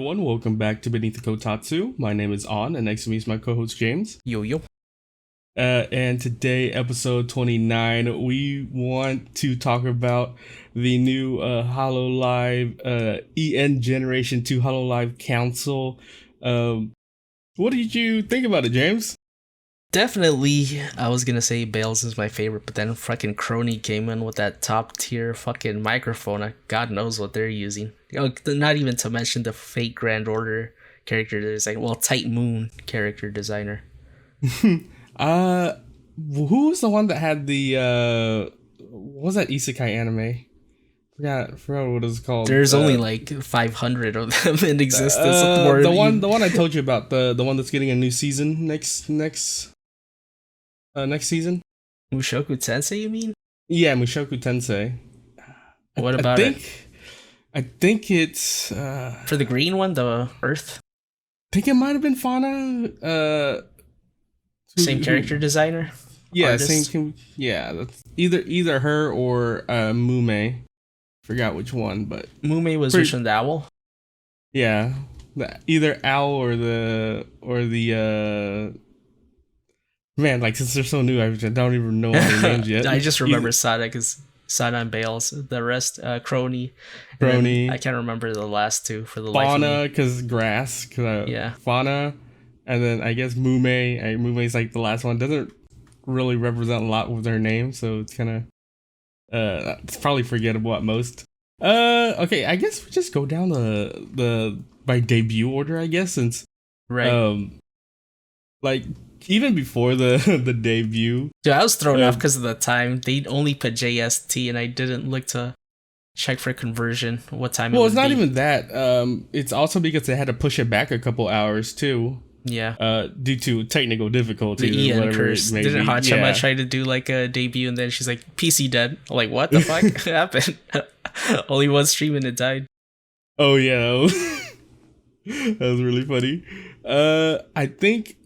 everyone, welcome back to Beneath the Kotatsu. My name is On, and next to me is my co-host James. Yo. And today, episode 29, we want to talk about the new Hololive EN Generation 2 Hololive Council. What did you think about it, James? Definitely, I was gonna say Bales is my favorite, but then fucking Crony came in with that top tier fucking microphone. God knows what they're using. Not even to mention the fake Grand Order character design. Well, Tight Moon character designer. Who was the one that had the what was that isekai anime? Forgot what it was called. There's only like 500 of them in existence. The one I told you about, the one that's getting a new season next season. Mushoku Tensei, you mean? Yeah, Mushoku Tensei. What about it? I think it's for the green one, the Earth. I think it might have been Fauna. Same character designer. Yeah, artist. same. Yeah, that's either her or Mume. Forgot which one, but Mume was which one, the owl? Yeah, either owl or the man. Like, since they're so new, I don't even know their names yet. I just remember Sada because Sada and Bales. The rest, Crony. I can't remember the last two for the Fauna, because grass. Yeah. Fauna, and then I guess Mume. Mume's like the last one. Doesn't really represent a lot with their name, so it's kind of it's probably forgettable at most. Okay, I guess we just go down the by debut order, I guess, since like even before the debut. Dude, I was thrown off because of the time. They only put JST, and I didn't look to check for conversion what time. Well, it's not even that. It's also because they had to push it back a couple hours too. Yeah. Due to technical difficulty. The EN curse. Didn't Hachima try to do like a debut, and then she's like, PC dead. I'm like, what the fuck happened? Only one stream and it died. Oh yeah. That was really funny. I think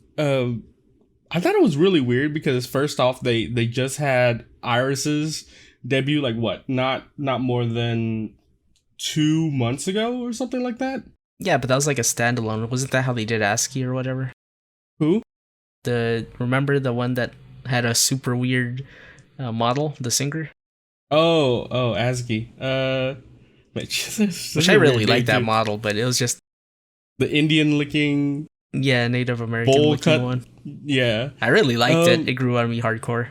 I thought it was really weird because first off, they just had Iris's debut, like what? Not more than 2 months ago or something like that. Yeah, but that was like a standalone. Wasn't that how they did ASCII or whatever? Who? Remember the one that had a super weird model, the singer? Oh, ASCII. Which I really liked that model, but it was just the Indian looking. Yeah, Native American looking one. Yeah, I really liked it. It grew on me hardcore.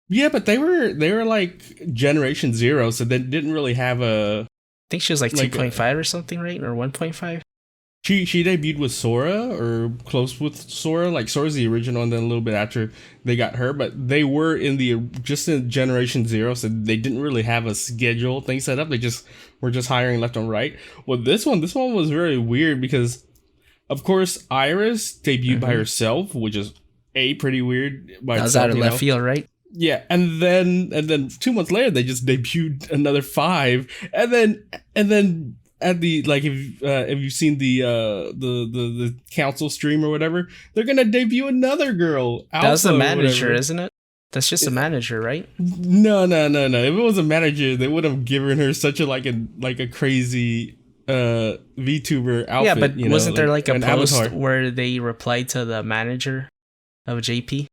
Yeah, but they were like Generation 0, so they didn't really have a. I think she was like 2.5 or something, right? Or 1.5. She debuted with Sora, or close with Sora. Like, Sora's the original, and then a little bit after they got her. But they were in Generation 0, so they didn't really have a schedule thing set up. They were just hiring left and right. Well, this one was very weird because, of course, Iris debuted by herself, which is pretty weird. That was out of left field, right? Yeah, and then 2 months later they just debuted another 5, and then at the like if you've seen the council stream or whatever, they're gonna debut another girl. That's the manager, isn't it? That's just a manager, right? No. If it was a manager, they would have given her such a crazy VTuber outfit. Yeah, but wasn't there like a post avatar where they replied to the manager of JP?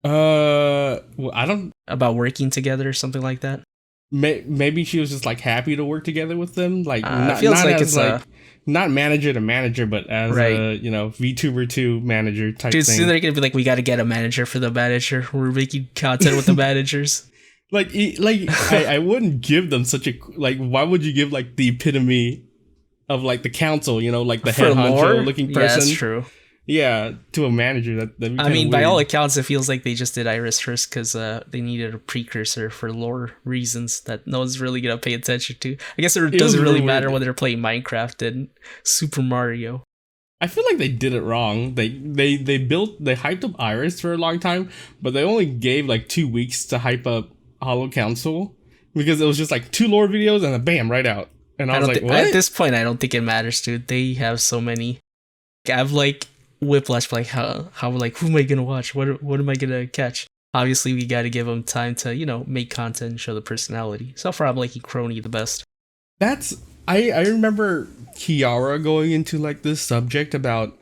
Well, I don't about working together or something like that. Maybe she was just like happy to work together with them. Like, not manager to manager, but as a VTuber 2 manager type thing. Soon they're gonna be like, we got to get a manager for the manager. We're making content with the managers. I wouldn't give them such a why would you give like the epitome of like the council? Like the head honcho looking person. Yeah, that's true. Yeah, to a manager. I mean, by all accounts, it feels like they just did Iris first because they needed a precursor for lore reasons that no one's really gonna pay attention to. I guess it doesn't really matter when they're playing Minecraft and Super Mario. I feel like they did it wrong. They hyped up Iris for a long time, but they only gave like 2 weeks to hype up Hollow Council because it was just like 2 lore videos and then bam, right out. And I was like, what? At this point, I don't think it matters, dude. They have so many. I've like whiplash, like how like who am I gonna watch? What am I gonna catch? Obviously, we got to give them time to make content and show the personality. So far, I'm liking Crony the best. I remember Kiara going into like this subject about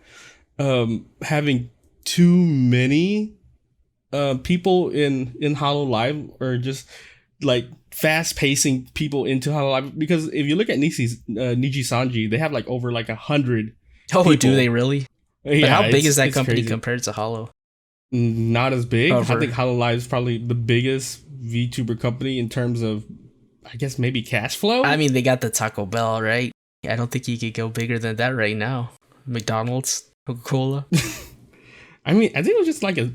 having too many people in Hololive, or just like fast pacing people into Hololive, because if you look at Niji Sanji, they have like over like 100. Oh, people. do they really? Yeah, but how big is that company crazy. compared to Holo? Not as big. Over. I think Hololive is probably the biggest VTuber company in terms of, I guess, maybe cash flow. I mean, they got the Taco Bell, right? I don't think you could go bigger than that right now. McDonald's, Coca-Cola. I mean, I think it was just like I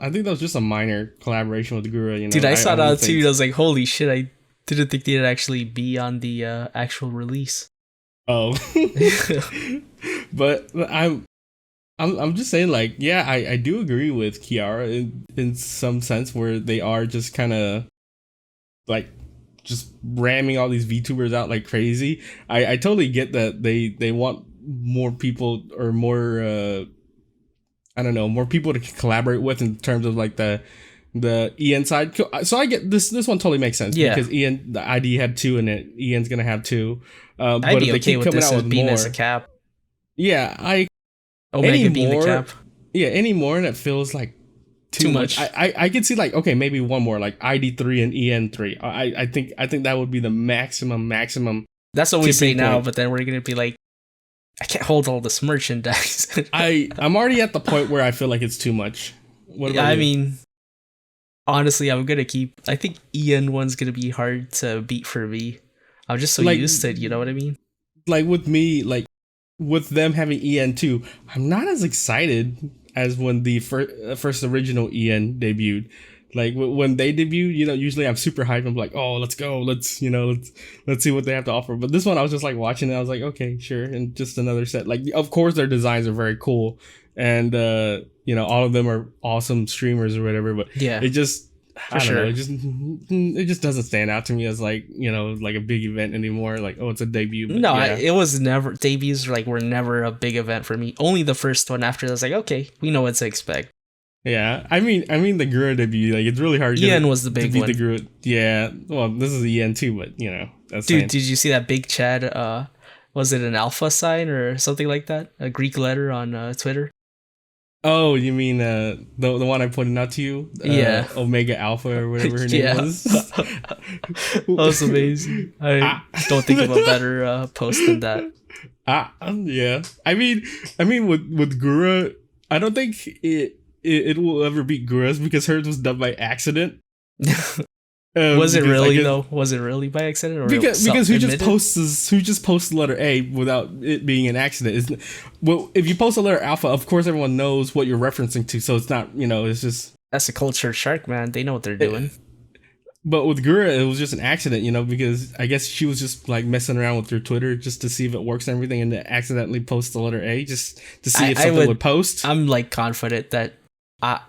think that was just a minor collaboration with Gura. You know, Dude, I saw that too. think... I was like, holy shit! I didn't think they'd actually be on the actual release. Oh, but I'm just saying, like, yeah, I do agree with Kiara in some sense, where they are just kind of like just ramming all these VTubers out like crazy. I totally get that they want more people, or more I don't know, more people to collaborate with in terms of like the EN side. So I get this one totally makes sense, because EN, the ID had 2 in it. EN's gonna have 2. I'd but be if they okay keep with coming this out as with being more, as a cap. Yeah, Omega being the cap. Yeah, any more that feels like too much. I could see like, okay, maybe one more, like ID3 and EN3. I think that would be the maximum. That's what we say now, point. but then we're gonna be like, I can't hold all this merchandise. I'm already at the point where I feel like it's too much. What about you? I mean, honestly, I'm gonna keep. I think EN one's gonna be hard to beat for me. I'm just so used to it. You know what I mean? Like with me, like with them having EN2, I'm not as excited as when the first original EN debuted. Like when they debut, you know, usually I'm super hyped. I'm like, oh, let's go, let's see what they have to offer. But this one, I was just like watching it. I was like, okay, sure, and just another set. Like, of course, their designs are very cool, and you know, all of them are awesome streamers or whatever. But yeah, it just, I don't know, it just doesn't stand out to me as like, you know, like a big event anymore. Like, oh, it's a debut. But no, yeah. it was never. Debuts were never a big event for me. Only the first one. After that, I was like, okay, we know what to expect. Yeah, I mean the Gura debut, like, it's really hard. EN was the big one. The Gura, yeah. Well, this is the EN too, but you know, that's dude. fine. Did you see that big Chad? Was it an alpha sign or something like that? A Greek letter on Twitter. Oh, you mean the one I pointed out to you? Yeah, Omega Alpha or whatever her name was. That was amazing. I don't think of a better post than that. Yeah. I mean with Gura, I don't think it will ever beat Gura's, because hers was done by accident. Was it really though? Was it really by accident, or because who just posts the letter A without it being an accident? Well, if you post a letter alpha, of course everyone knows what you're referencing to, so it's not, you know, it's just, that's a culture shark, man. They know what they're doing. But with Gura, it was just an accident, you know, because I guess she was just like messing around with her Twitter just to see if it works and everything, and to accidentally post the letter A just to see if something would post. I'm like confident that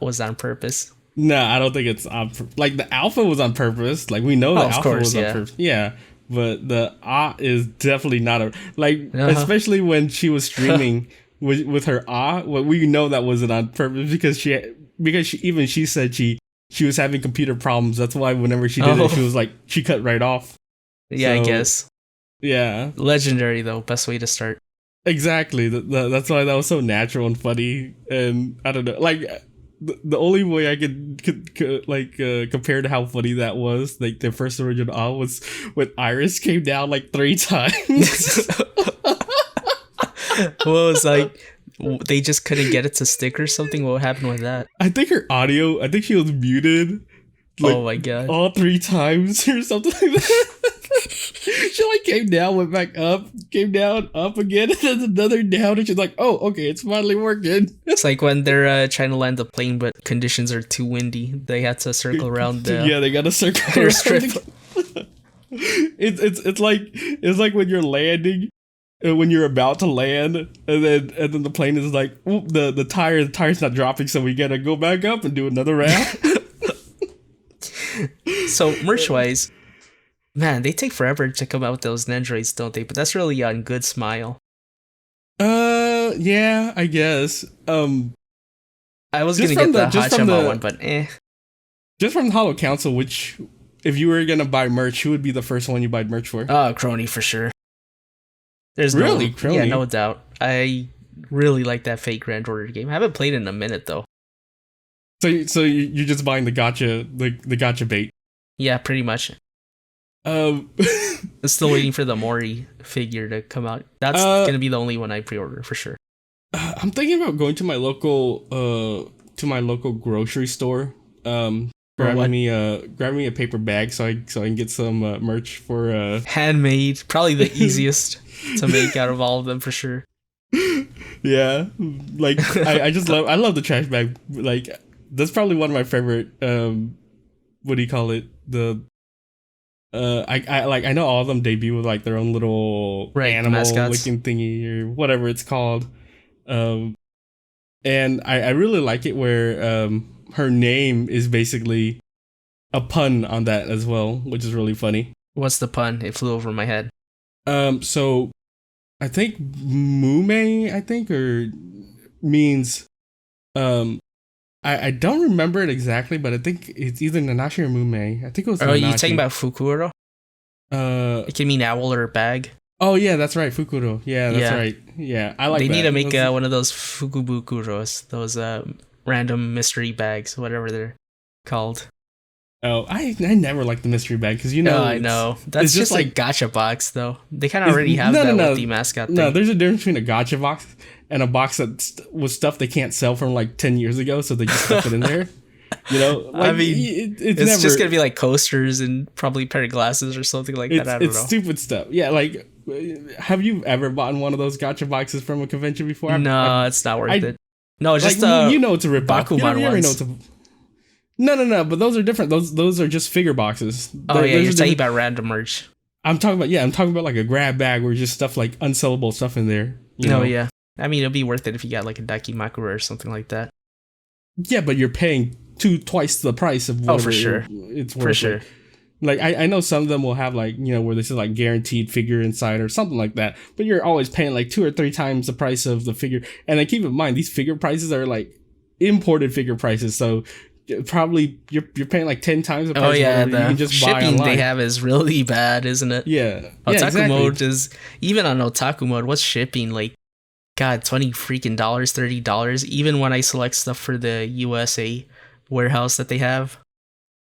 was on purpose. No, I don't think it's on like the alpha was on purpose. Like, we know the alpha was on purpose. Yeah, but the is definitely not a especially when she was streaming with her well, we know that wasn't on purpose, because she said she was having computer problems. That's why whenever she did it, she was like, she cut right off. Yeah, so, I guess. Yeah. Legendary though, best way to start. Exactly. That's why that was so natural and funny. And I don't know, like, the only way I could compare to how funny that was, like the first original was when Iris came down like 3 times. What was like, they just couldn't get it to stick or something? What happened with that? I think her audio, I think she was muted. Like, oh my god! All 3 times or something like that. She like came down, went back up, came down, up again, and then another down, and she's like, "Oh, okay, it's finally working." It's like when they're trying to land the plane, but conditions are too windy. They had to circle around. Yeah, they got to circle around. Strip. It's like when you're landing, when you're about to land, and then the plane is like, the tire's not dropping, so we gotta go back up and do another round. So merch-wise, man, they take forever to come out with those Nendroids, don't they? But that's really on Good Smile. Yeah, I guess. I was gonna get the Hachama one, but Just from the Holo Council, which, if you were gonna buy merch, who would be the first one you buy merch for? Oh, Crony for sure. There's Really? no, Crony? yeah, no doubt. I really like that Fate Grand Order game. I haven't played it in a minute though. So you're just buying the gotcha the gotcha bait. Yeah, pretty much. Um, I'm still waiting for the Mori figure to come out. That's gonna be the only one I pre-order for sure. I'm thinking about going to my local grocery store. Grabbing me a paper bag so I can get some merch for Handmade, probably the easiest to make out of all of them for sure. Yeah, like I just love the trash bag. Like that's probably one of my favorite. What do you call it? I know all of them debut with like their own little animal looking thingy or whatever it's called. And I really like it where her name is basically a pun on that as well, which is really funny. What's the pun? It flew over my head. So I think Mume, or means I don't remember it exactly, but I think it's either Nanashi or Mume. I think it was Nanashi. You talking about Fukuro? It can mean owl or bag. Oh yeah, that's right, Fukuro. Yeah, that's right. Yeah, I like They that. need to make one of those Fukubukuros, those random mystery bags, whatever they're called. Oh, I never liked the mystery bag because I know that's just like gacha box though. They kind of already have with the mascot thing. No, there's a difference between a gacha box and a box that was stuff they can't sell from like 10 years ago, so they just stuff it in there. Like, I mean, it's just gonna be like coasters and probably a pair of glasses or something like that. I don't know. It's stupid stuff. Yeah, like, have you ever bought one of those gacha boxes from a convention before? No, it's not worth it. No, it's just you know it's a rip-off. Bakuman you know it's a. No, but those are different. Those are just figure boxes. You're talking about random merch. I'm talking about like a grab bag where just stuff like unsellable stuff in there. Yeah. I mean, it'll be worth it if you got like a Dakimakura or something like that. Yeah, but you're paying twice the price of whatever for sure. It's worth. For sure. Like I know some of them will have like, where this is like guaranteed figure inside or something like that, but you're always paying like 2 or 3 times the price of the figure. And then keep in mind these figure prices are like imported figure prices, so probably you're paying like 10 times the price. Oh yeah, you can just buy shipping online. They have is really bad, isn't it? Yeah. Otaku mode is, even on otaku mode, what's shipping like? God, $20 freaking $30. Even when I select stuff for the USA warehouse that they have.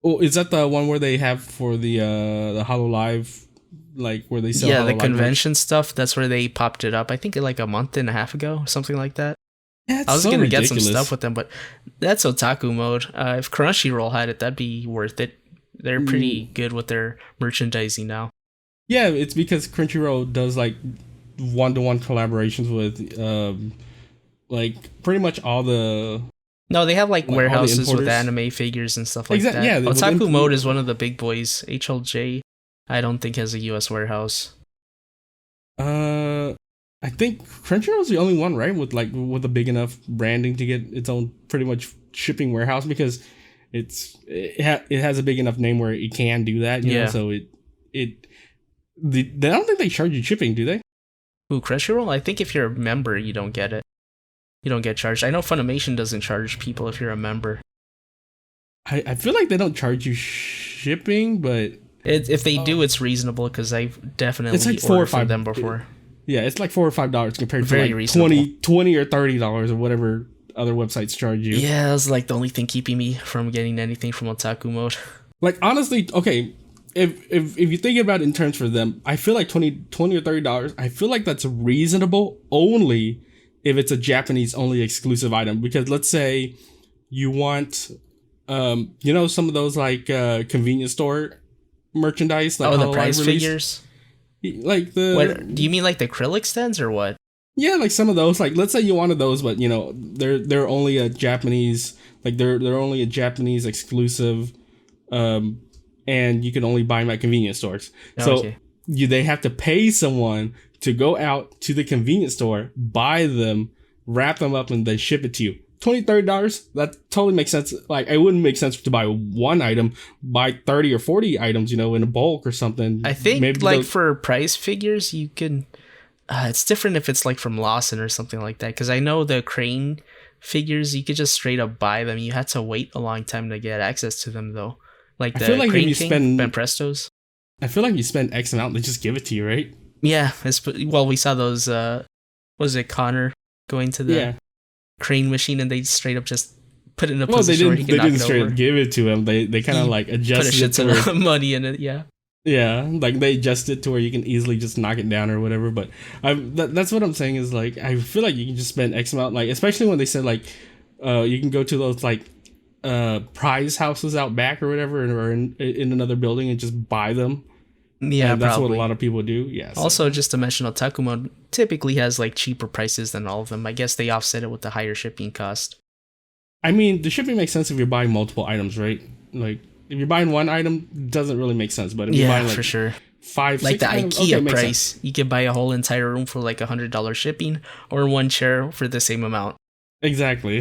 Oh, is that the one where they have for the Hololive, like where they sell? Yeah, the Hololive convention stuff. That's where they popped it up. I think like a month and a half ago, something like that. Yeah, I was gonna get some stuff with them, but that's otaku mode. If Crunchyroll had it, that'd be worth it. They're pretty good with their merchandising now. Yeah, it's because Crunchyroll does like one-to-one collaborations with like pretty much all the. No, they have like warehouses with anime figures and stuff like that. Yeah, otaku mode is one of the big boys. HLJ, I don't think has a US warehouse. I think Crunchyroll's the only one, right, with a big enough branding to get its own pretty much shipping warehouse, because it has a big enough name where it can do that. You know, so I don't think they charge you shipping, do they? Ooh, Crunchyroll? I think if you're a member, you don't get it. You don't get charged. I know Funimation doesn't charge people if you're a member. I feel like they don't charge you shipping, but if they do, it's reasonable, because I've definitely it's like $4 or $5 from them before. Yeah, it's like $4 or $5 compared Very to like reasonable. $20 or $30 or whatever other websites charge you. Yeah, that's like the only thing keeping me from getting anything from otaku mode. Like, honestly, okay, if you think about it in terms for them, I feel like $20 or $30, I feel like that's reasonable only if it's a Japanese only exclusive item. Because let's say you want some of those like convenience store merchandise, like the prize figures, like the. What do you mean, like the acrylic stands or what? Yeah, like some of those. Like, let's say you wanted those, but they're only a Japanese, like they're only a Japanese exclusive, and you can only buy them at convenience stores. So they have to pay someone to go out to the convenience store, buy them, wrap them up, and then ship it to you. $20, $30, that totally makes sense. Like, it wouldn't make sense to buy one item, buy 30 or 40 items, in a bulk or something. I think maybe for prize figures, you can. It's different if it's like from Lawson or something like that, because I know the Crane figures, you could just straight up buy them. You had to wait a long time to get access to them, though. Like the Crane King, Ben Prestos. I feel like you spend X amount, they just give it to you, right? Yeah, well, we saw those. Was it Connor going to the Yeah. crane machine and they straight up just put it in a Well, position where he they can knock didn't it straight over. up give it to him. They kind of He like Put a adjusted shit it to ton where of money in it. Yeah. yeah, like they adjust it to where you can easily just knock it down or whatever. But that's what I'm saying is like I feel like you can just spend X amount, like especially when they said like you can go to those like prize houses out back or whatever, or in another building and just buy them. Yeah, And that's probably. what a lot of people do. Yeah. So. Also, just to mention, Otakumon typically has like cheaper prices than all of them. I guess they offset it with the higher shipping cost. I mean, the shipping makes sense if you're buying multiple items, right? Like if you're buying one item, it doesn't really make sense. But if you're buying like for sure. five, Like six the items, IKEA okay, makes price, sense. you could buy a whole entire room for like $100 shipping, or one chair for the same amount. Exactly.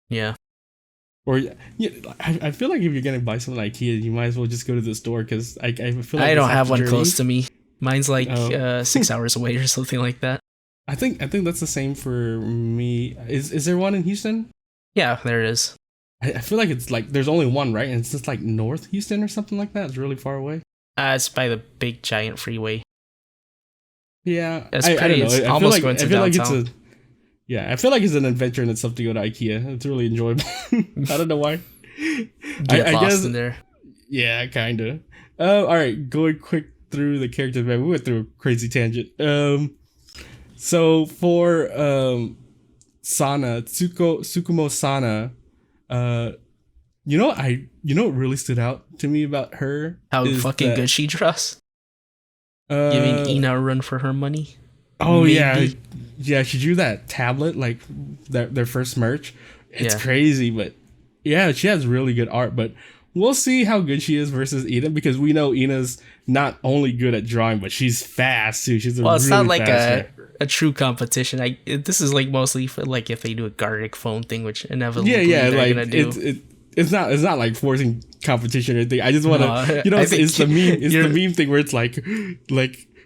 Yeah. Or yeah, I feel like if you're gonna buy something like IKEA, you might as well just go to the store because I feel like I it's don't half have the one journey. close to me. Mine's like Oh. 6 hours away or something like that. I think that's the same for me. Is there one in Houston? Yeah, there it is. I feel like it's like there's only one, right? And it's just like North Houston or something like that. It's really far away. It's by the big giant freeway. Yeah, It's I pretty. don't know. It's I almost feel like going to I feel downtown. like it's a yeah. I feel like it's an adventure in itself to go to IKEA. It's really enjoyable. I don't know why. Get I lost guess in there. yeah, kind of. All right, going quick through the characters, man. We went through a crazy tangent. So for Sana, Tsukumo Sana, you know what really stood out to me about her? How is fucking that, good she draws. Giving uh, Ina a run for her money. oh Maybe. yeah, she drew that tablet like their first merch. It's Yeah. crazy, but yeah, she has really good art. But we'll see how good she is versus Ina because we know Ina's not only good at drawing, but she's fast too. She's a Well, it's really not like fast a true competition. This is like mostly for like if they do a Gartic phone thing, which inevitably yeah, they're like gonna do. it's not like forcing competition or anything. I just want to, No, you know, I it's think the meme. It's the you're- meme thing where it's like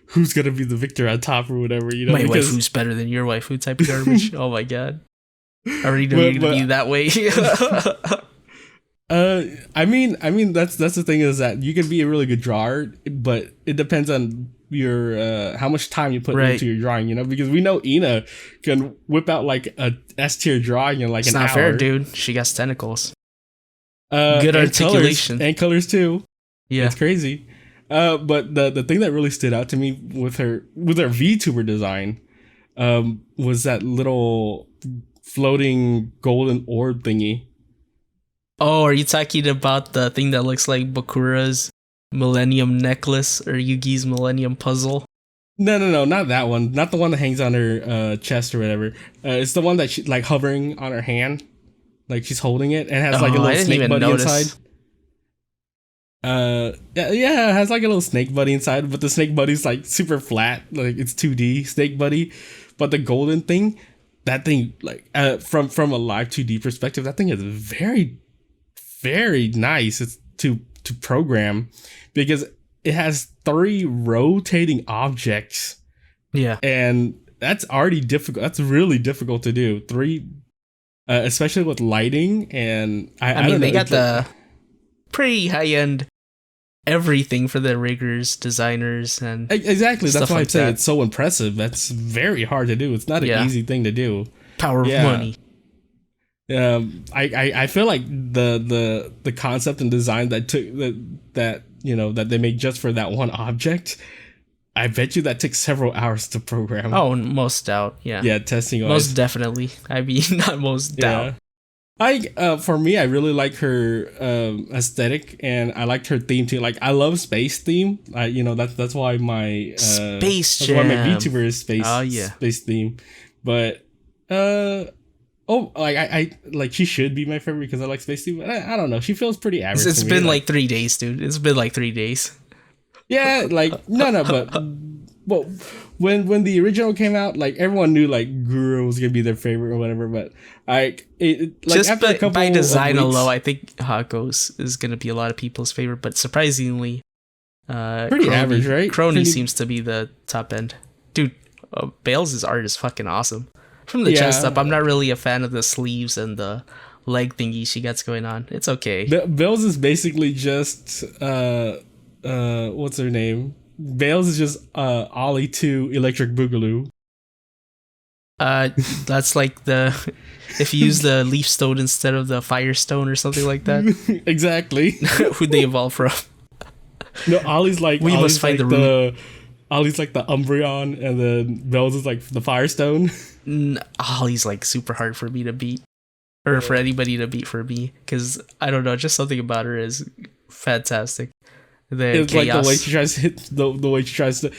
who's gonna be the victor on top or whatever, you know? My because waifu's better than your waifu type of garbage. Oh my god. I already know you're gonna be that way. I mean that's the thing is that you can be a really good drawer, but it depends on your how much time you put Right. into your drawing, you know, because we know Ina can whip out like a S tier drawing in like It's an not hour. fair, dude. She got tentacles. and Good articulation. colors, and colors too. Yeah. It's crazy. But the thing that really stood out to me with her VTuber design was that little floating golden orb thingy. Oh, are you talking about the thing that looks like Bakura's Millennium Necklace or Yugi's Millennium Puzzle? No, not that one. Not the one that hangs on her chest or whatever. It's the one that she like hovering on her hand, like she's holding it, and has like a Oh, I little didn't snake even buddy notice. inside. Yeah, it has like a little snake buddy inside, but the snake buddy's like super flat, like it's 2D snake buddy. But the golden thing, that thing, like from a live 2D perspective, that thing is very, very nice. It's to program because it has 3 rotating objects, Yeah. and that's already difficult. That's really difficult to do. 3, especially with lighting, and I I mean, don't they know, got it's like- the pretty high end everything for the riggers, designers, and Exactly. That's stuff why I'm like saying that. it's so impressive. That's very hard to do. It's not an Yeah. easy thing to do. power Yeah. of money. I feel like the concept and design that took that you know that they made just for that one object. I bet you that took several hours to program. Oh, most doubt. Yeah. yeah, testing wise. Most definitely. I mean, not most doubt. For me, I really like her aesthetic, and I liked her theme too. Like, I love space theme. That's why my Space that's why my Jam. VTuber is space. Oh, yeah. Space theme. But I like she should be my favorite because I like space theme. But I don't know. She feels pretty average. It's to me. been like 3 days, dude. It's been like 3 days. yeah, like no, but. Well, when the original came out, like everyone knew like Guru was gonna be their favorite or whatever, but like Just after a couple by design of weeks, alone, I think Hako's is gonna be a lot of people's favorite. But surprisingly, Pretty Crony- average, right? Crony Pretty- seems to be the top end, dude. Bales' art is fucking awesome. From the Yeah. chest up, I'm not really a fan of the sleeves and the leg thingy she gets going on. It's okay. Bells is basically just what's her name? Bales is just Ollie 2 Electric Boogaloo. That's like the if you use the leaf stone instead of the fire stone or something like that. Exactly. Who'd they evolve from? No, Ollie's like We must find like the root. Ollie's like the Umbreon, and then Bales is like the Firestone. Ollie's like super hard for me to beat, or for anybody to beat for me, because I don't know, just something about her is fantastic. The It's chaos. like the way she tries to hit the way she tries to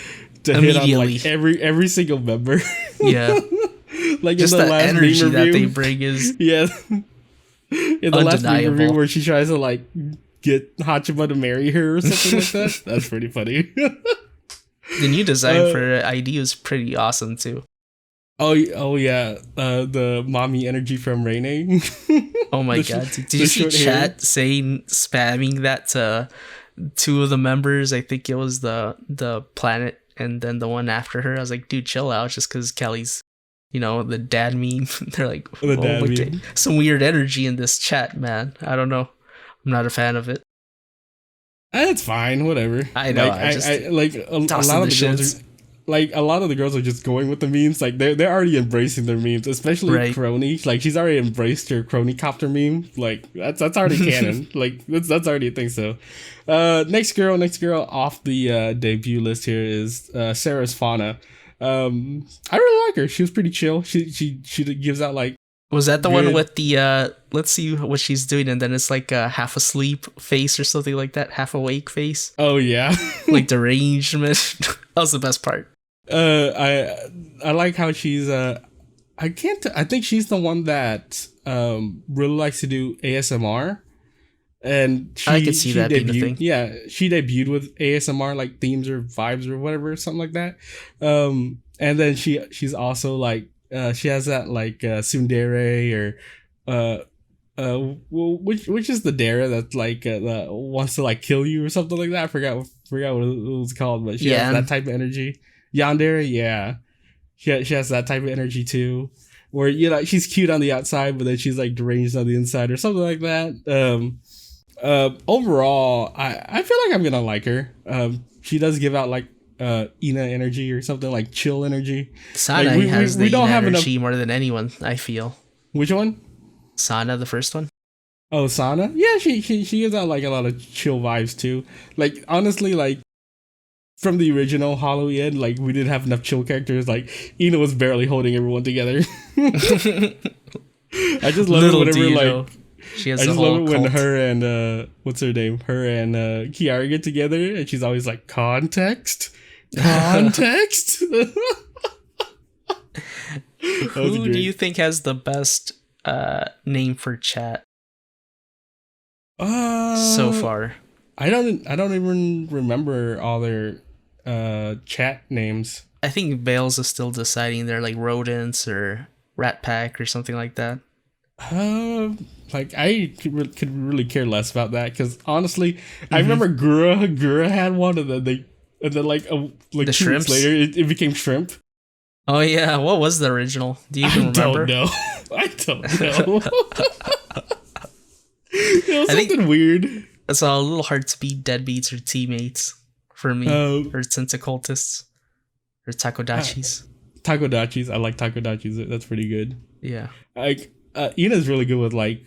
hit on like every single member. Yeah. Like just in the the last energy meme that review. they bring is Yeah. In the last meme undeniable. review where she tries to like get Hachima to marry her or something like that. That's pretty funny. The new design for ID was pretty awesome too. Oh yeah, the mommy energy from Raine. Oh my god! Did you see chat spamming that to two of the members? I think it was the planet and then the one after her. I was like, dude, chill out, just because Kelly's, the dad meme. They're like, The dad meme. Some weird energy in this chat, man. I don't know. I'm not a fan of it. It's fine, whatever. I know. I like a lot of the girls are, like a lot of the girls are just going with the memes. Like they're already embracing their memes, especially Crony. Like she's already embraced her Crony copter meme. Like that's already canon. Like that's already a thing. So next girl off the debut list here is Sarah's Fauna. I really like her. She was pretty chill. She gives out like. Was that the one with the let's see what she's doing, and then it's like a half asleep face or something like that, half awake face? Oh yeah. Like derangement. That was the best part. I like how she's I think she's the one that really likes to do ASMR. And I could see that being a thing. Yeah, she debuted with ASMR like themes or vibes or whatever, something like that. And then she's also like she has that like tsundere or which is the dare that like wants to like kill you or something like that. I forgot what it was called, but she has that type of energy. Yandere, yeah, she has that type of energy too, where she's cute on the outside, but then she's like deranged on the inside or something like that. Overall, I feel like I'm gonna like her. She does give out like Ina energy or something, like chill energy. Sana like, has the don't Ina have energy enough... more than anyone, I feel. Which one? Sana, the first one. Oh, Sana? Yeah, she gives out like a lot of chill vibes too. Like honestly, like from the original Hololive, like we didn't have enough chill characters. Like Ina was barely holding everyone together. I just love it whenever like she has I the just whole love it when cult. her and what's her name? Her and Kiara get together, and she's always like context. Who do you think has the best name for chat so far? I don't even remember all their chat names. I think Bales is still deciding. They're like rodents or rat pack or something like that. Like I could really care less about that, because honestly, I remember Gura had one, and then like 2 weeks later it became shrimp. Oh yeah, what was the original? Do you even remember? I don't know. It was something weird. It's a little hard to beat deadbeats or teammates for me, or tentacultists, or takodachis. Takodachis, I like takodachis. That's pretty good. Yeah, like Ina's really good with like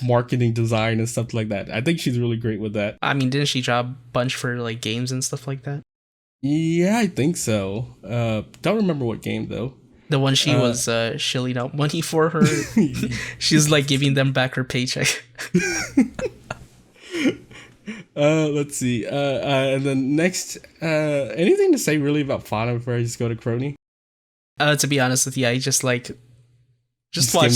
marketing design and stuff like that. I think she's really great with that. I mean, didn't she draw a bunch for like games and stuff like that? Yeah, I think so. Don't remember what game though. The one she was shilling out money for her. She's like giving them back her paycheck. Let's see. And then next, anything to say really about Fauna before I just go to Crony? To be honest with you, I just watched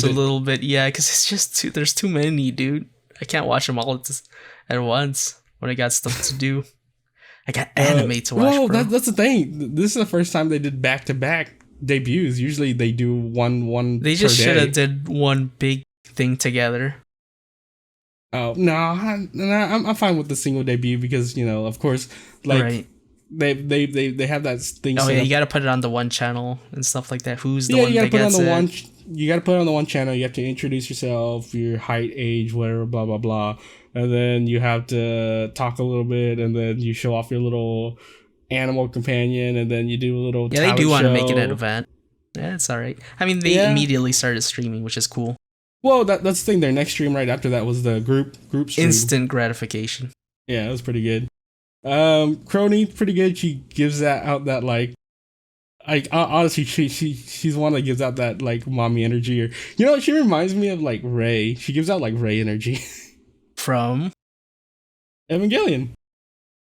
a little bit. Yeah, because it's just there's too many, dude. I can't watch them all at once when I got stuff to do. I got anime to watch. Bro. That's the thing. This is the first time they did back-to-back debuts. Usually they do one. They just should have did one big thing together. Oh no, I'm fine with the single debut because of course, like they have that thing. Oh yeah, you got to put it on the one channel and stuff like that. Who's the one that gets it? You got to put it on the one channel. You have to introduce yourself, your height, age, whatever, blah blah blah, and then you have to talk a little bit, and then you show off your little animal companion, and then you do a little Yeah, they do talent want to make it an show. event. Yeah, it's all right. I mean, they Yeah. immediately started streaming, which is cool. Well, that's the thing. Their next stream right after that was the group stream. Instant gratification. Yeah, it was pretty good. Crony, pretty good. She gives that out that like honestly, she's one that gives out that like mommy energy, or you know, she reminds me of like Ray. She gives out like Ray energy. From Evangelion.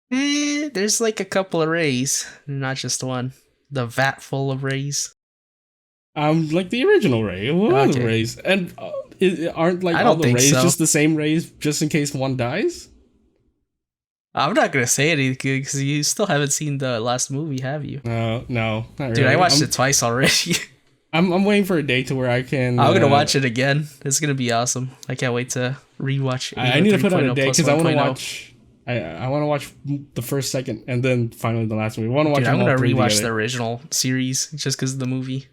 there's like a couple of rays, not just one. The vat full of rays. Like the original Ray. What are the Okay. rays? And aren't like I all don't the think rays so. just the same rays, just in case one dies? I'm not gonna say anything because you still haven't seen the last movie, have you? No, not really. Dude, I watched it twice already. I'm waiting for a day to where I can. I'm gonna watch it again. It's gonna be awesome. I can't wait to rewatch. I need to put out a 3.0 day plus because I want to 1.0. watch. I want to watch the first, second, and then finally the last movie. I want to watch. Dude, I'm them all gonna three rewatch the together. original series just because of the movie.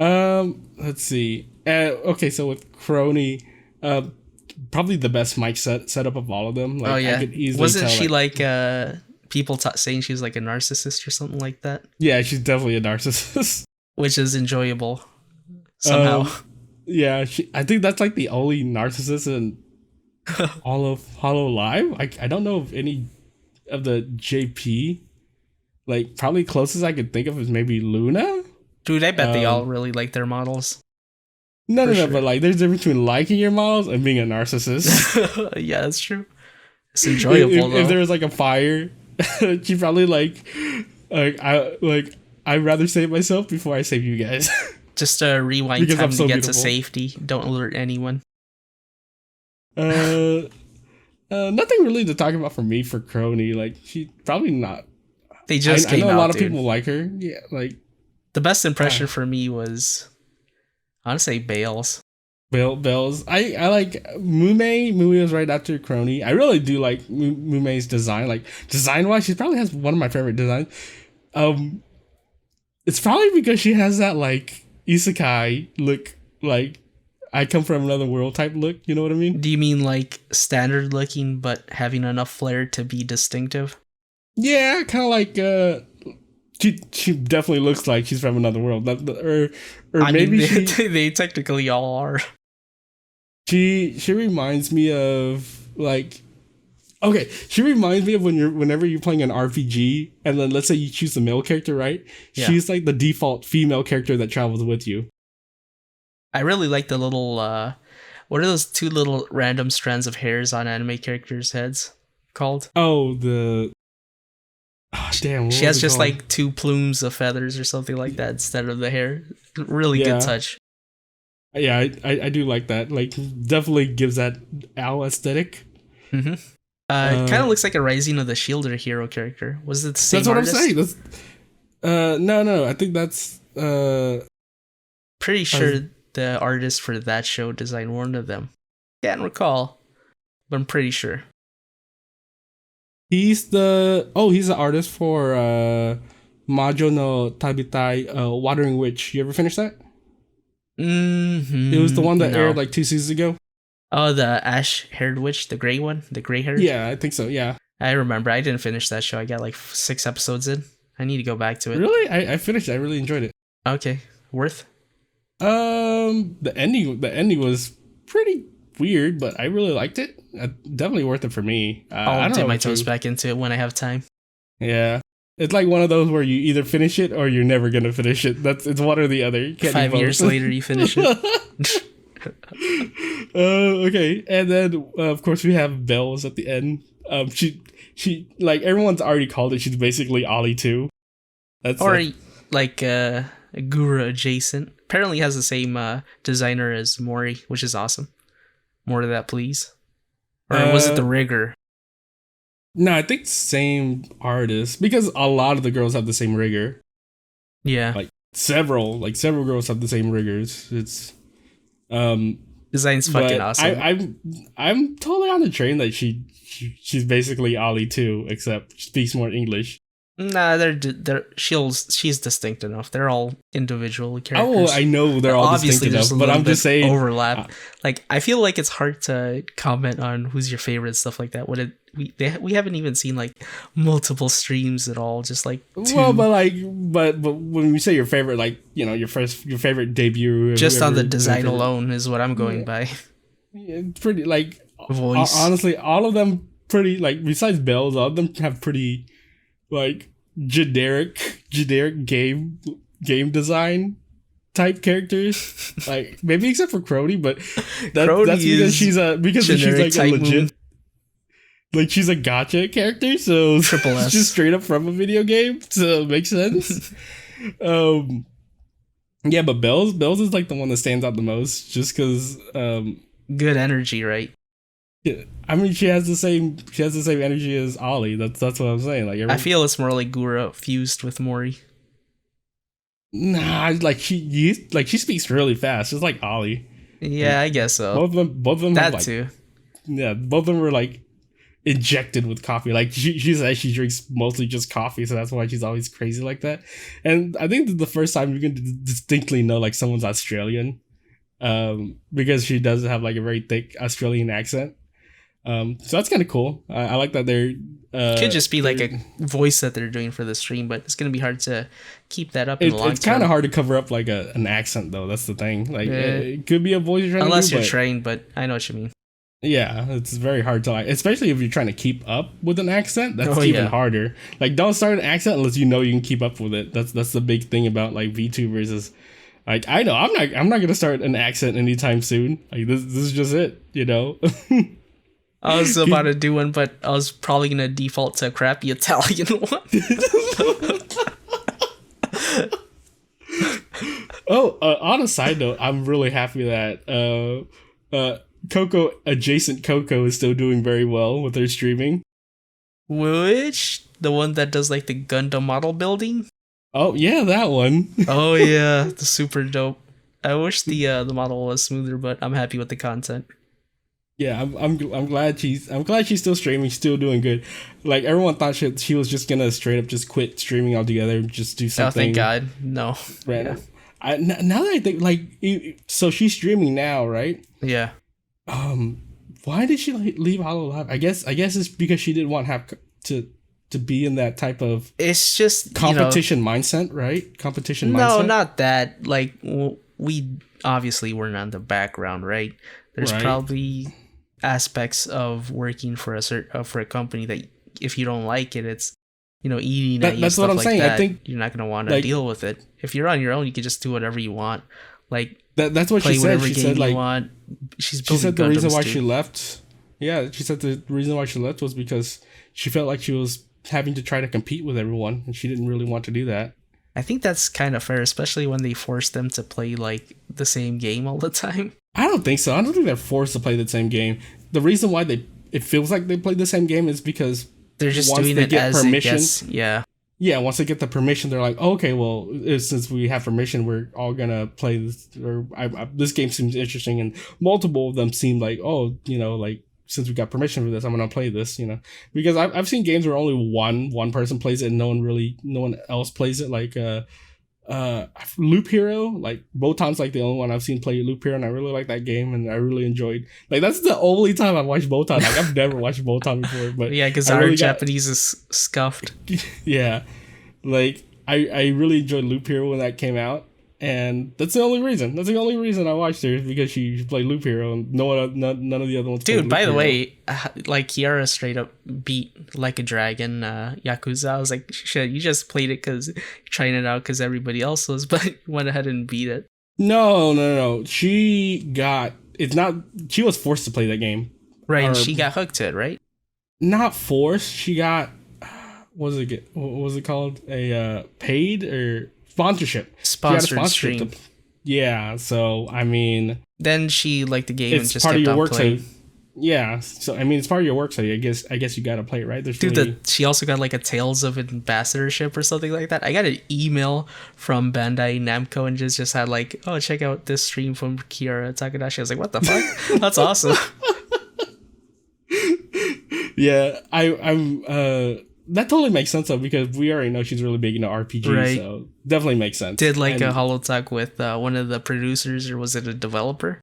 Let's see. Okay, so with Crony, probably the best mic setup of all of them. Like, Oh yeah, I could easily wasn't tell, she like people saying she was like a narcissist or something like that? Yeah, she's definitely a narcissist. Which is enjoyable somehow. Yeah, I think that's like the only narcissist in all of Hololive. I don't know if any of the JP. Like, probably closest I could think of is maybe Luna. Dude, I bet they all really like their models. No, For sure. but like, there's a difference between liking your models and being a narcissist. Yeah, that's true. It's enjoyable though. If there was like a fire, she probably I'd rather save myself before I save you guys. Just a rewind Because time I'm so to get beautiful. to safety. Don't alert anyone. Nothing really to talk about for me for Crony. Like, she probably not. They just I came know out, a lot of dude. people like her. Yeah, like The best impression for me was, I want to say Bales. Bells. I like Mume. Mume was right after Crony. I really do like Mume's design. Like, design wise, she probably has one of my favorite designs. It's probably because she has that like isekai look, like I come from another world type look. You know what I mean? Do you mean like standard looking but having enough flair to be distinctive? Yeah, kind of like she definitely looks like she's from another world. Or I maybe mean, she they technically all are. she reminds me of like, okay, she reminds me of whenever you're playing an RPG and then let's say you choose the male character, right? Yeah. She's like the default female character that travels with you. I really like the little, what are those two little random strands of hairs on anime characters' heads called? Oh, damn. She has just like two plumes of feathers or something like that instead of the hair. Really Yeah. good touch. Yeah, I do like that. Like, definitely gives that owl aesthetic. Mm-hmm. It kind of looks like a Rising of the Shielder hero character. Was it the same That's what artist? I'm saying. That's no. I think that's Pretty sure the artist for that show designed one of them. Can't recall, but I'm pretty sure. he's the artist for Majo no Tabitai, Watering Witch. You ever finish that? Mm-hmm. It was the one that No. aired like 2 seasons ago. Oh, the ash-haired witch, the gray one, the gray-haired. Yeah, I think so. Yeah. I remember. I didn't finish that show. I got like 6 episodes in. I need to go back to it. Really? I finished it. I really enjoyed it. Okay, worth. The ending was pretty weird, but I really liked it. Definitely worth it for me. I I'll don't dip know my about you. toes back into it when I have time. Yeah. It's like one of those where you either finish it or you're never gonna finish it. It's one or the other. You can't do 5 both. years later, you finish it. Okay, and then of course we have Bells at the end. She like everyone's already called it. She's basically Ollie too. That's Or like a Guru adjacent. Apparently has the same designer as Mori, which is awesome. More to that, please. Or was it the rigger? no, I think same artist because a lot of the girls have the same rigger. Yeah. Like several girls have the same riggers. It's Design's fucking but awesome. I'm totally on the train that she's basically Ollie too, except she speaks more English. Nah, she's distinct enough. They're all individual Oh, characters. I know they're all Obviously, distinct there's enough, a but little I'm bit just saying overlap. Like, I feel like it's hard to comment on who's your favorite, stuff like that. We haven't even seen like multiple streams at all. Just like two. Well, but when you say your favorite, like, you know, your favorite debut, Just on the whoever, design alone is what I'm going by. yeah, pretty like Voice. honestly, all of them pretty like besides Bells, all of them have pretty like generic game design type characters. Like maybe except for Crody, but that's because she's like a legit moon. Like she's a gacha character, so Triple S. just straight up from a video game, so it makes sense. Yeah, but Bells is like the one that stands out the most, just because good energy, right? Yeah, I mean, she has the same energy as Ollie. That's what I'm saying. Like I feel it's more like Gura fused with Mori. Nah, like she speaks really fast, just like Ollie. Yeah, I guess so. Both of them that have, like, too. Yeah, both of them were like injected with coffee. Like she says she drinks mostly just coffee, so that's why she's always crazy like that. And I think the first time you can distinctly know like someone's Australian, because she does have like a very thick Australian accent. So that's kind of cool. I like that they're could just be like a voice that they're doing for the stream, but it's gonna be hard to keep that up in the long term. It's kind of hard to cover up like an accent though. That's the thing. Like it could be a voice you're trying unless to do, you're trained, but I know what you mean. Yeah, it's very hard to like, especially if you're trying to keep up with an accent. That's even harder. Like, don't start an accent unless you know you can keep up with it. That's the big thing about like VTubers is, like, I know I'm not gonna start an accent anytime soon. Like this is just it, you know. I was about to do one, but I was probably gonna default to a crappy Italian one. On a side note, I'm really happy that Coco adjacent Coco is still doing very well with their streaming. Which the one that does like the Gundam model building? Oh yeah, that one. Oh yeah, the super dope. I wish the model was smoother, but I'm happy with the content. Yeah, I'm glad she's still streaming, still doing good. Like everyone thought she was just gonna straight up just quit streaming altogether, just do something. Oh, thank God, no. Random. Yeah. Now that I think, like, so she's streaming now, right? Yeah. Why did she leave Hololive? I guess it's because she didn't want to be in that type of. It's just competition mindset, right? Competition mindset. No, not that. Like we obviously weren't on the background, right? There's probably aspects of working for a company that if you don't like it, it's eating at you. That's what I'm saying. I think you're not gonna want to deal with it. If you're on your own, you can just do whatever you want. Like that's what she said. She said like she said the reason why she left. Yeah, she said the reason why she left was because she felt like she was having to try to compete with everyone, and she didn't really want to do that. I think that's kind of fair, especially when they force them to play like the same game all the time. I don't think so. I don't think they're forced to play the same game. The reason why it feels like they play the same game is because they're just doing it as permission. Yeah, once they get the permission, they're like, oh, okay, well, since we have permission, we're all gonna play this. Or this game seems interesting, and multiple of them seem like, oh, like since we got permission for this, I'm gonna play this. Because I've seen games where only one person plays it and no one else plays it. Like Loop Hero, like Botan's like the only one I've seen play Loop Hero, and I really like that game, and I really enjoyed. Like that's the only time I've watched Botan. Like I've never watched Botan before, but yeah, because our Japanese is scuffed. Yeah, like I really enjoyed Loop Hero when that came out, and that's the only reason. That's the only reason I watched her is because she played Loop Hero, and none of the other ones. Dude, by the way, like Kiara straight up beat Like a Dragon Yakuza. I was like, shit, you just played it because you're trying it out because everybody else was, but went ahead and beat it. No. She was forced to play that game. Right, and she got hooked to it, right? Not forced. She got what was it called? A paid or sponsorship. Sponsored stream. Yeah, so I mean, then she liked the game and just part kept of your on work. playing. So yeah, so I mean, it's part of your work. So I guess you gotta play it, right? She also got like a Tales of Ambassadorship or something like that. I got an email from Bandai Namco and just had like, oh, check out this stream from Kiara Takadashi. I was like, what the fuck? That's awesome. Yeah, I'm that totally makes sense though, because we already know she's really big into RPG, Right. so definitely makes sense. Did like And, a holo talk with one of the producers, or was it a developer?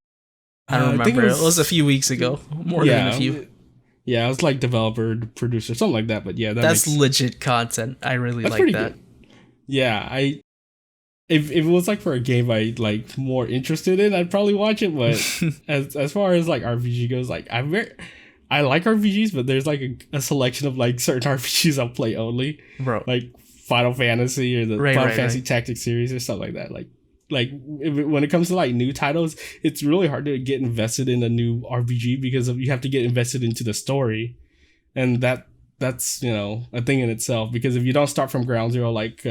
I don't I think remember. It was a few weeks ago. More than a few. Yeah, it was like developer, producer, something like that. But yeah, That's legit content. I really that's like pretty that. good. Yeah, if it was like for a game I like more interested in, I'd probably watch it. But as far as like RPG goes, like I like RPGs, but there's like a selection of like certain RPGs I'll play only, Bro. like Final Fantasy or the Final Fantasy right. Tactics series or stuff like that. When it comes to like new titles, it's really hard to get invested in a new RPG because you have to get invested into the story, and that's a thing in itself. Because if you don't start from ground zero, like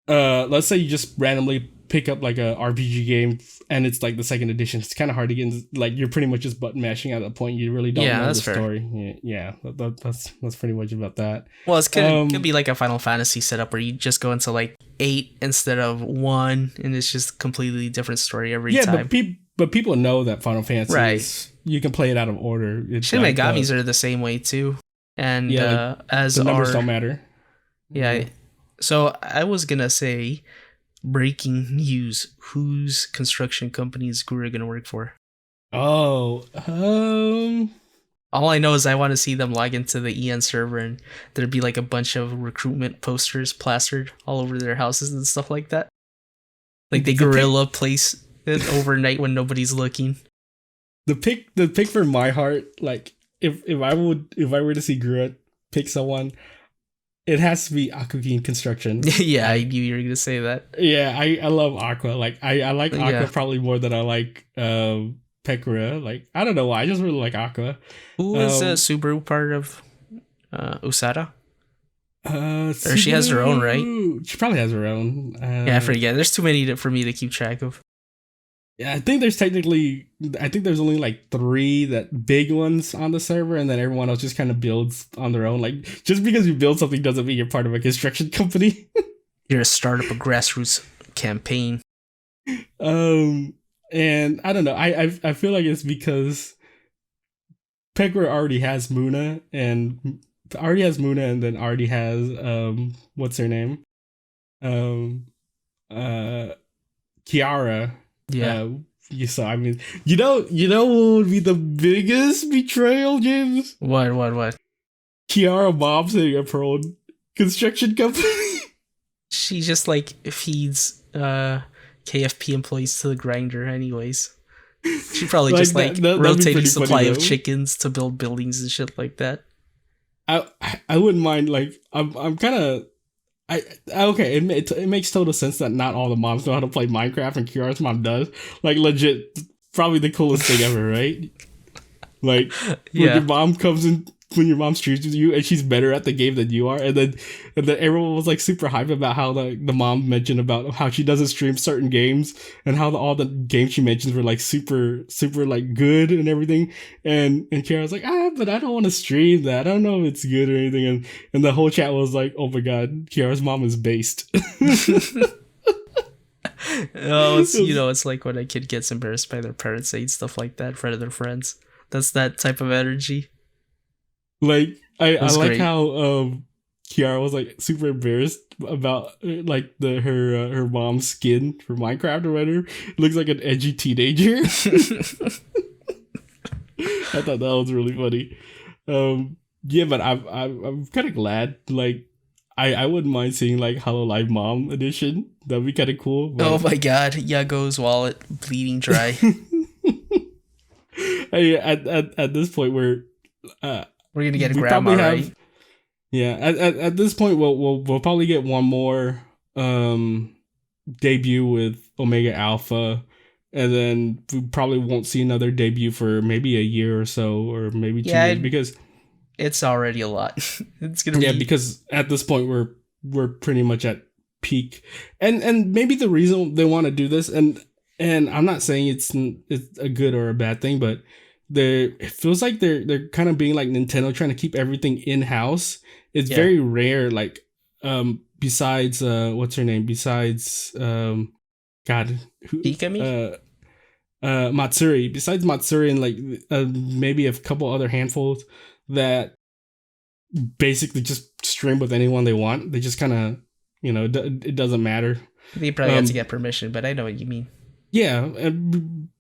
let's say you just randomly pick up like a RPG game and it's like the second edition, it's kind of hard to get into, like you're pretty much just button mashing at a point you really don't know the story. That's pretty much about that. Well, it could be like a Final Fantasy setup where you just go into like 8 instead of 1, and it's just completely different story every time. But people know that Final Fantasy is, you can play it out of order. Shin Megamis are the same way too, and as the numbers don't matter. Yeah. So I was gonna say, breaking news: whose construction company is Gura gonna work for? Oh, all I know is I want to see them log into the EN server and there'd be like a bunch of recruitment posters plastered all over their houses and stuff like that. Like they guerrilla place it overnight when nobody's looking. The pick for my heart, like if I were to see Gura pick someone, it has to be Aqua Construction. Yeah, I knew you were gonna say that. Yeah, I love Aqua. Like I like Aqua probably more than I like Pekura. Like I don't know why, I just really like Aqua. Who is Subaru part of Usada? Or Subaru, she has her own, right? She probably has her own. Yeah, I forget. There's too many for me to keep track of. Yeah, I think there's only like 3 that big ones on the server, and then everyone else just kind of builds on their own. Like just because you build something doesn't mean you're part of a construction company. You're a startup, a grassroots campaign. And I don't know. I feel like it's because Pekura already has Muna, and then already has what's her name? Kiara. Yeah. I mean, you know what would be the biggest betrayal, James? What? Kiara mom setting up her own construction company. She just like feeds KFP employees to the grinder anyways. She probably just rotating supply of chickens to build buildings and shit like that. I wouldn't mind. Like I'm kind of okay. It makes total sense that not all the moms know how to play Minecraft, and Kiara's mom does. Like legit, probably the coolest thing ever, right? Like when your mom comes in, when your mom streams with you and she's better at the game than you are, and then everyone was like super hyped about how the mom mentioned about how she doesn't stream certain games and how all the games she mentions were like super like good and everything, and Kiara's like, but I don't want to stream that, I don't know if it's good or anything, and the whole chat was like, oh my god, Kiara's mom is based. Oh, it's like when a kid gets embarrassed by their parents saying stuff like that in front of their friends. That's that type of energy. Like I like great. How Kiara was like super embarrassed about like her mom's skin for Minecraft or whatever. It looks like an edgy teenager. I thought that was really funny. Yeah, but I'm kind of glad. Like I wouldn't mind seeing like Hololive Mom edition. That'd be kind of cool. But... Oh my god, Yago's wallet bleeding dry. At this point we're gonna get a grandma, right? Yeah, at this point we'll probably get one more debut with Omega Alpha, and then we probably won't see another debut for maybe a year or so, or maybe 2 years, because it's already a lot. It's gonna be because at this point we're pretty much at peak, and maybe the reason they want to do this, and I'm not saying it's a good or a bad thing, but it feels like they're kind of being like Nintendo, trying to keep everything in house. It's very rare. Like besides what's her name? Besides God, Matsuri. Besides Matsuri and like maybe a couple other handfuls that basically just stream with anyone they want. They just kind of, it doesn't matter. They probably have to get permission, but I know what you mean. Yeah,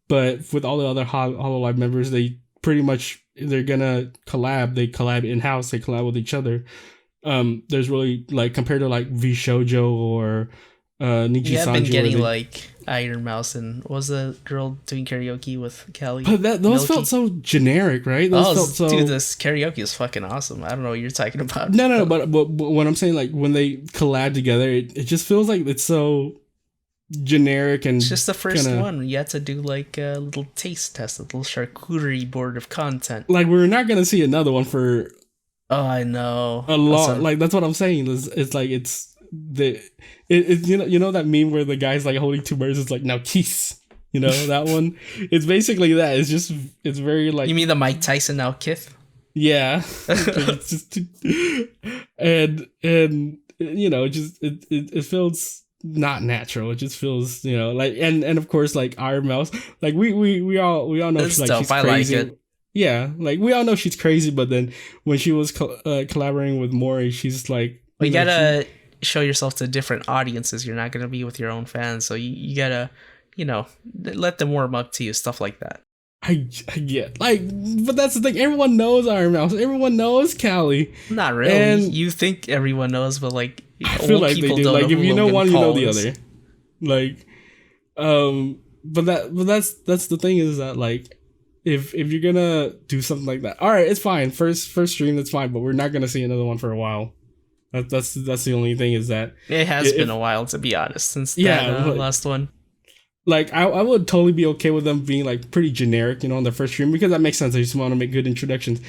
but with all the other Hololive members, they pretty much, they're gonna collab. They collab in house. They collab with each other. There's really, like, compared to like V Shoujo or Nichi You have been Sanji, getting like Iron Mouse and what was the girl doing karaoke with Kelly? but those Milky? felt so generic, right? Those felt so. Dude, this karaoke is fucking awesome. I don't know what you're talking about. No, but what I'm saying, like, when they collab together, it just feels like it's so generic and It's just the first kinda, one. You had to do like a little taste test, a little charcuterie board of content. like, we're not gonna see another one for Oh, I know. a lot. Like, that's what I'm saying. It's like you know that meme where the guy's like holding two birds. It's like, now kiss. You know that one. It's basically that. It's very like. You mean the Mike Tyson now Kith? Yeah. It's just, and it feels not natural. It just feels, like, and of course, like, Iron Mouse, like, we all know It's she's dope. I crazy. like it. Yeah, like, we all know she's crazy, but then when she was collaborating with Mori, she's like, Well, you gotta show yourself to different audiences. You're not gonna be with your own fans, so you gotta, let them warm up to you, stuff like that. I get, like, but that's the thing. Everyone knows Iron Mouse. Everyone knows Callie. Not really. And you think everyone knows, but like, I feel like they do. Like, if you know one, you know the other. Like, but that's the thing, is that, like, if you're gonna do something like that, all right, it's fine. First stream, that's fine. But we're not gonna see another one for a while. That's the only thing, is that it has been a while, to be honest, since that last one. Like, I would totally be okay with them being, like, pretty generic, on their first stream, because that makes sense. They just want to make good introductions.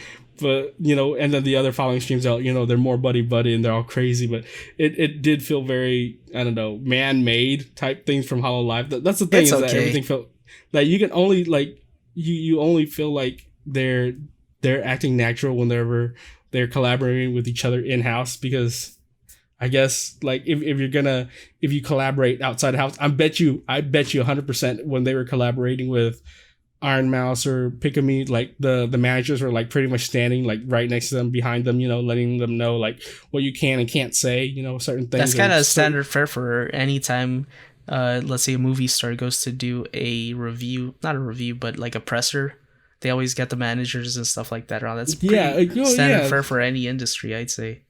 But, and then the other following streams out, they're more buddy and they're all crazy. But it did feel very, I don't know, man-made type things from Hololive. That's the thing, is that everything felt like you can only, like, you only feel like they're acting natural whenever they're collaborating with each other in-house, because I guess, like, if you collaborate outside the house, I bet you 100% when they were collaborating with Iron Mouse or Pikami, like, the managers were, like, pretty much standing, like, right next to them, behind them, letting them know, like, what you can and can't say, certain things. That's kind of standard fare for any time, let's say a movie star goes to do a review, not a review, but like a presser. They always get the managers and stuff like that around. That's pretty standard fare for any industry, I'd say.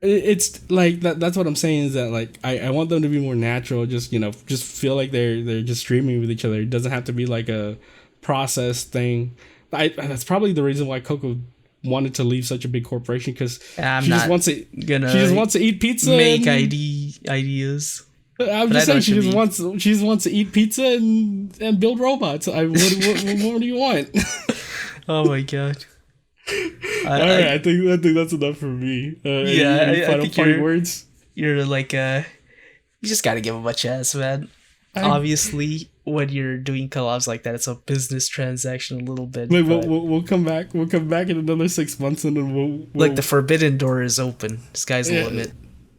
It's like that's what I'm saying, is that, like, I want them to be more natural, just feel like they're just streaming with each other. It doesn't have to be like a process thing. That's probably the reason why Coco wanted to leave such a big corporation, because she just wants to eat pizza, make ideas. I'm just saying, she just wants to eat pizza and build robots. What do you want? Oh my god. I think that's enough for me. Any final parting words? You're like, you just gotta give them a chance, man. Obviously, when you're doing collabs like that, it's a business transaction a little bit. Wait, we'll come back. We'll come back in another 6 months, and then we'll like, the forbidden door is open. Sky's the limit.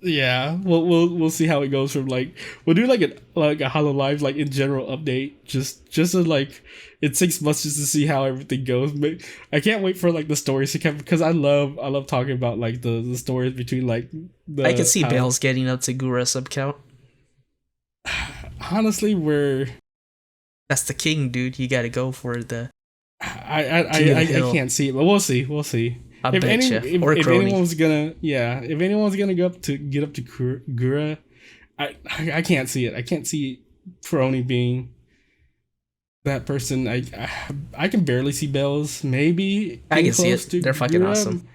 Yeah, we'll see how it goes from, like, we'll do like a Hololive, like, in general update, just to, like, in 6 months, just to see how everything goes. I can't wait for, like, the stories to come, because I love talking about, like, the stories between, like, I can see Bales getting up to Gura sub count. Honestly, that's the king, dude. You gotta go for the. I can't see it, but we'll see. If anyone's gonna get up to Gura, I can't see it. I can't see Feroni being that person. I can barely see Bells. Maybe I can see it. They're fucking awesome.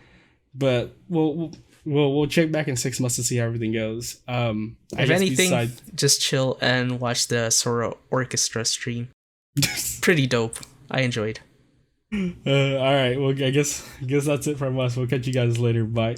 But we'll check back in 6 months to see how everything goes. If anything, just chill and watch the Sora Orchestra stream. Pretty dope. I enjoyed. All right. Well, I guess that's it from us. We'll catch you guys later. Bye.